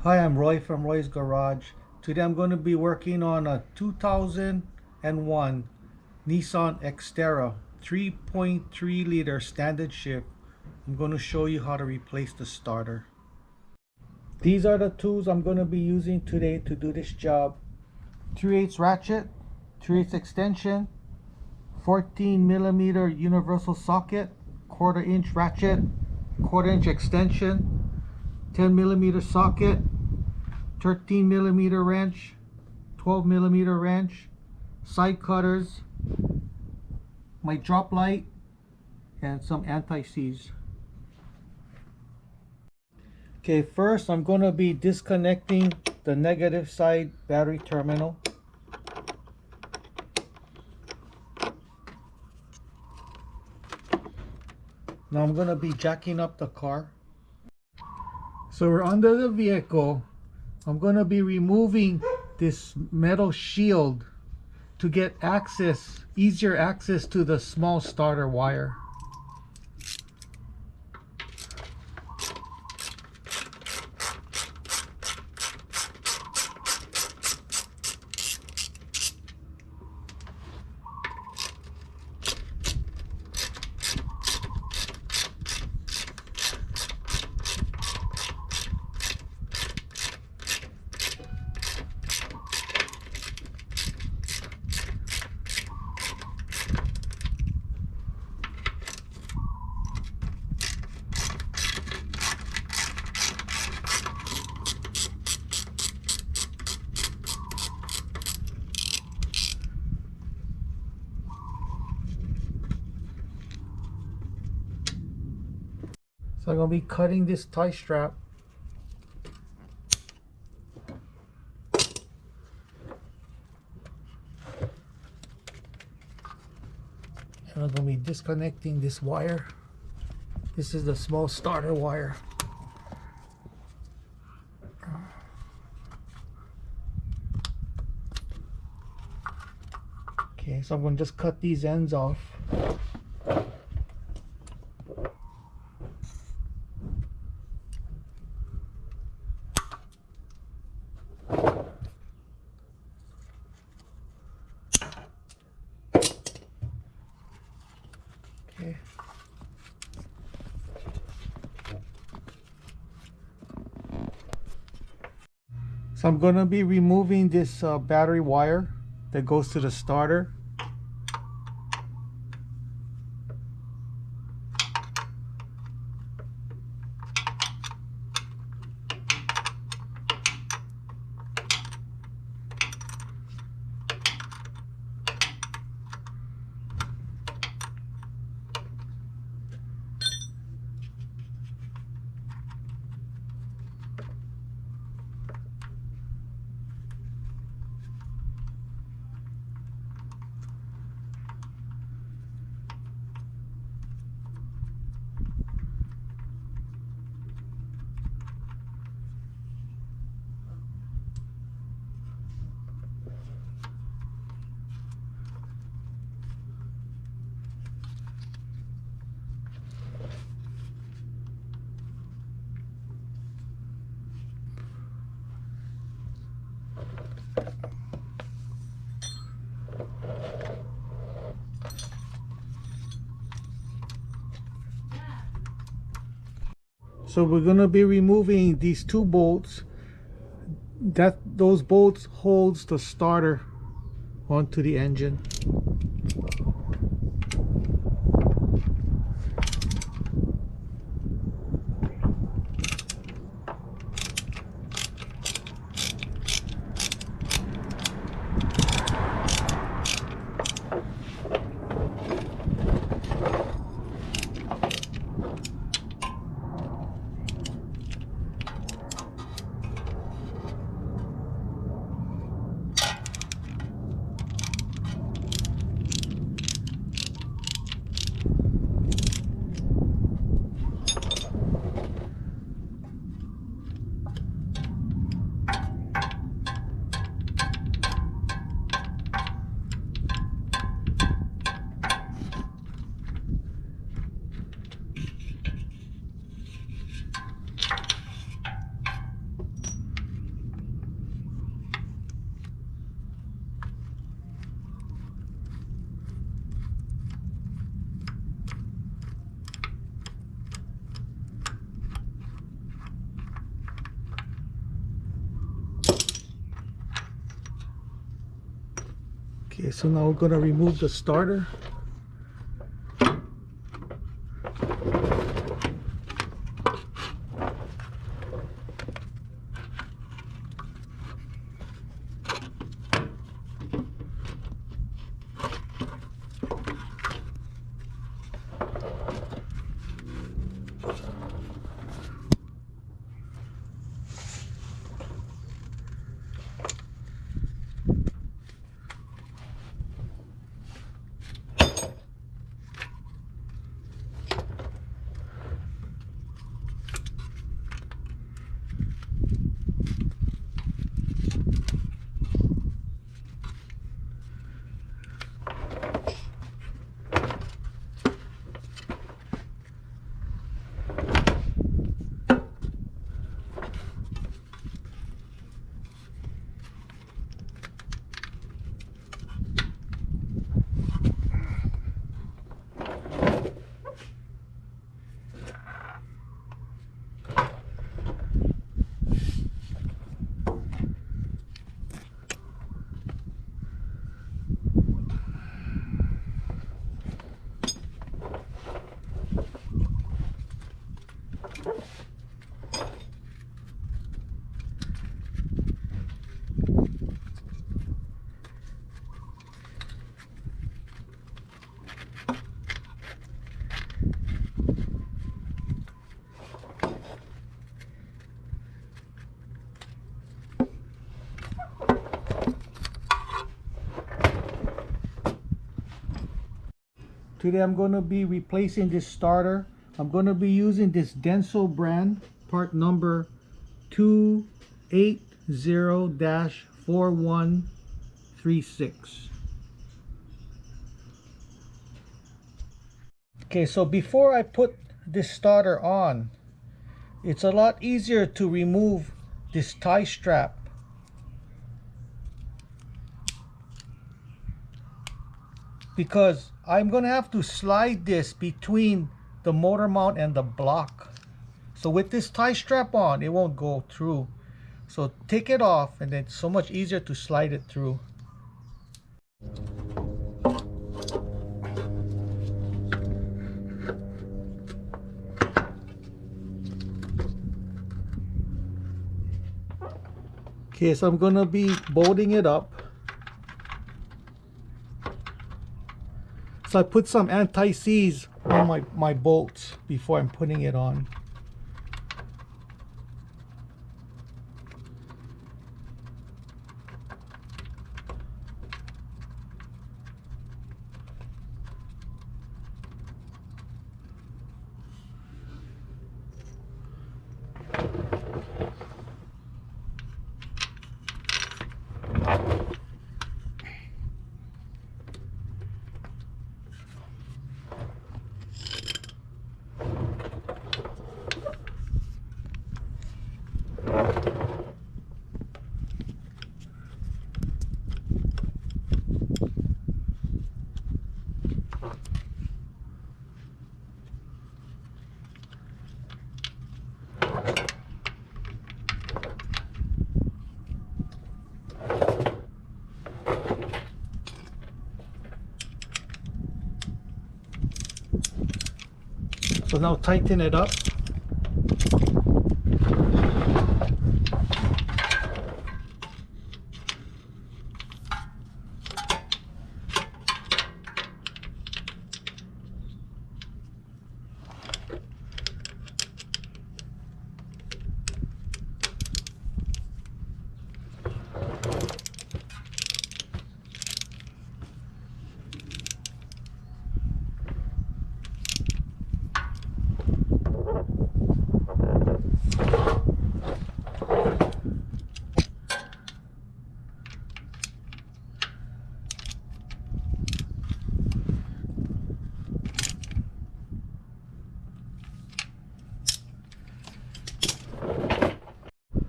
Hi, I'm Roy from Roy's Garage. Today I'm going to be working on a 2001 Nissan Xterra 3.3 liter standard shift. I'm going to show you how to replace the starter. These are the tools I'm going to be using today to do this job. 3/8 ratchet, 3/8 extension, 14mm universal socket, 1/4 inch ratchet, 1/4 inch extension, 10mm socket, 13mm wrench, 12mm wrench, side cutters, my drop light, and some anti-seize. Okay, first I'm going to be disconnecting the negative side battery terminal. Now I'm going to be jacking up the car. So we're under the vehicle. I'm going to be removing this metal shield to get access, easier access to the small starter wire. So I'm going to be cutting this tie strap. And I'm going to be disconnecting this wire. This is the small starter wire. Okay, so I'm going to just cut these ends off. Okay. So I'm going to be removing this battery wire that goes to the starter. So we're going to be removing these two bolts. Those bolts holds the starter onto the engine. Okay, so now we're gonna remove the starter. Today I'm going to be replacing this starter. I'm going to be using this Denso brand, part number 280-4136. Okay, so before I put this starter on, it's a lot easier to remove this tie strap. Because I'm going to have to slide this between the motor mount and the block. So with this tie strap on, it won't go through. So take it off and then it's so much easier to slide it through. Okay, so I'm going to be bolting it up. So I put some anti-seize on my bolts before I'm putting it on. So now tighten it up.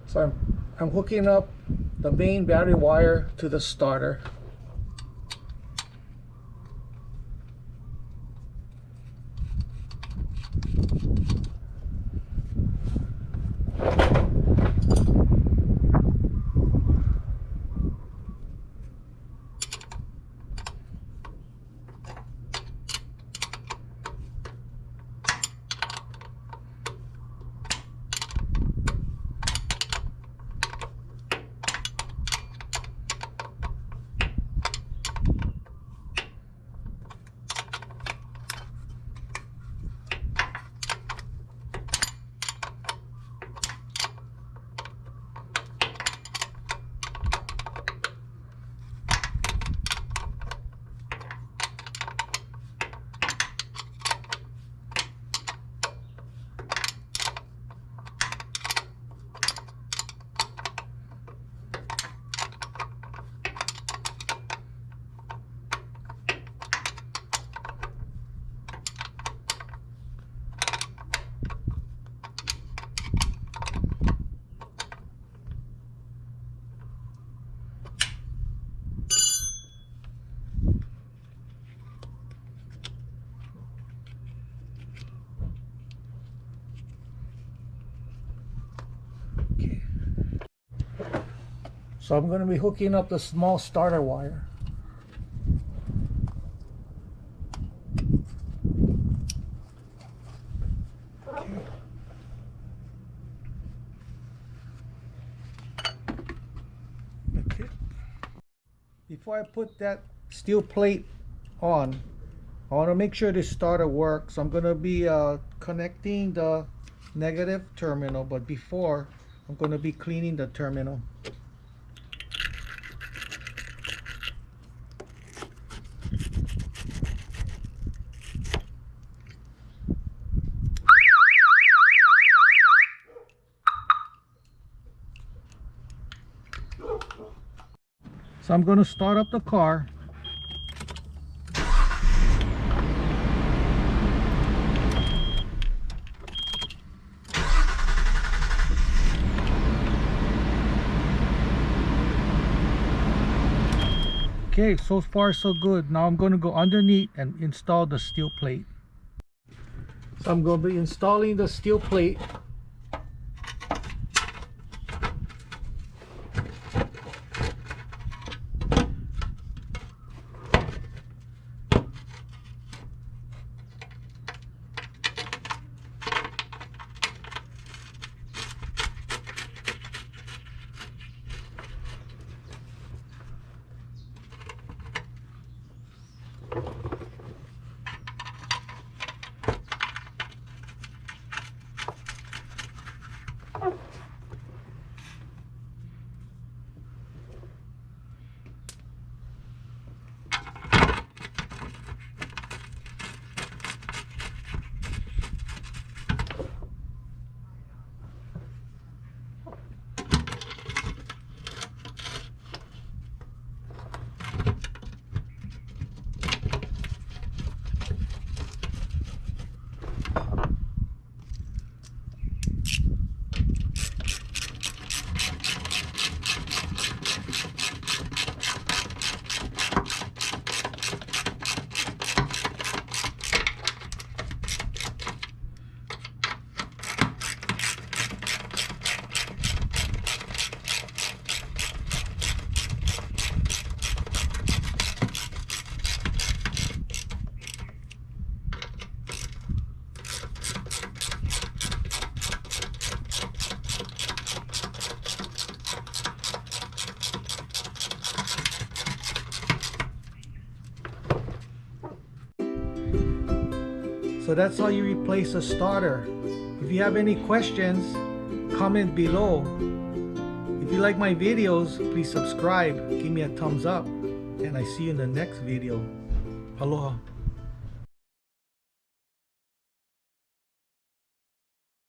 So I'm hooking up the main battery wire to the starter. So I'm going to be hooking up the small starter wire. Okay. Before I put that steel plate on, I want to make sure this starter works. I'm going to be connecting the negative terminal, but before I'm going to be cleaning the terminal. So I'm going to start up the car. Okay, so far so good. Now I'm going to go underneath and install the steel plate. So I'm going to be installing the steel plate. So that's how you replace a starter. If you have any questions, comment below. If you like my videos, please subscribe, give me a thumbs up, and I see you in the next video. Aloha.